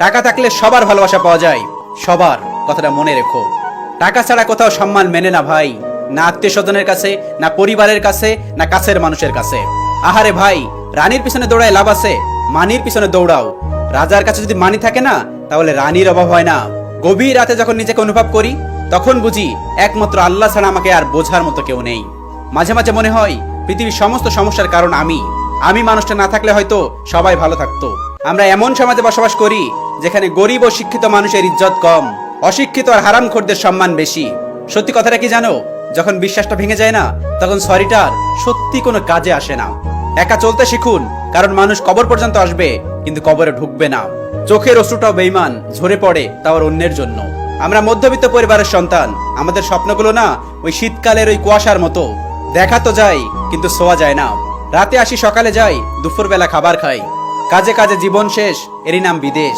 টাকা থাকলে সবার ভালোবাসা পাওয়া যায়, সবার, কথাটা মনে রেখো। টাকা ছাড়া কোথাও সম্মান মেনে না ভাই, না আত্মীয় স্বজনের কাছে, না পরিবারের কাছে, না কাছের মানুষের কাছে। আহারে ভাই, রানীর পিছনে দৌড়ায় লাভ আছে, মানির পিছনে দৌড়াও। রাজার কাছে যদি মানি থাকে না, তাহলে রানীর অভাব হয় না। গভীর রাতে যখন নিজেকে অনুভব করি, তখন বুঝি একমাত্র আল্লাহ ছাড়া আমাকে আর বোঝার মতো কেউ নেই। মাঝে মাঝে মনে হয় পৃথিবীর সমস্ত সমস্যার কারণ আমি মানুষটা না থাকলে হয়তো সবাই ভালো থাকতো। আমরা এমন সমাজে বসবাস করি যেখানে গরিব ও শিক্ষিত মানুষের ইজ্জত কম, অশিক্ষিত আর হারামখোরদের সম্মান বেশি। সত্যি কথাটা কি জানো, যখন বিশ্বাসটা ভেঙে যায় না, তখন সরিটার সত্যি কোনো কাজে আসে না। একা চলতে শিখুন, কারণ মানুষ কবর পর্যন্ত আসবে কিন্তু কবরে ঢুকবে না। চোখের অশ্রুটাও বেঈমান, ঝরে পড়ে তাও অন্যের জন্য। আমরা মধ্যবিত্ত পরিবারের সন্তান, আমাদের স্বপ্নগুলো না ওই শীতকালের ওই কুয়াশার মতো, দেখা তো যায় কিন্তু শোয়া যায় না। রাতে আসি সকালে যাই, দুপুরবেলা খাবার খাই, কাজে কাজে জীবন শেষ, এরই নাম বিদেশ।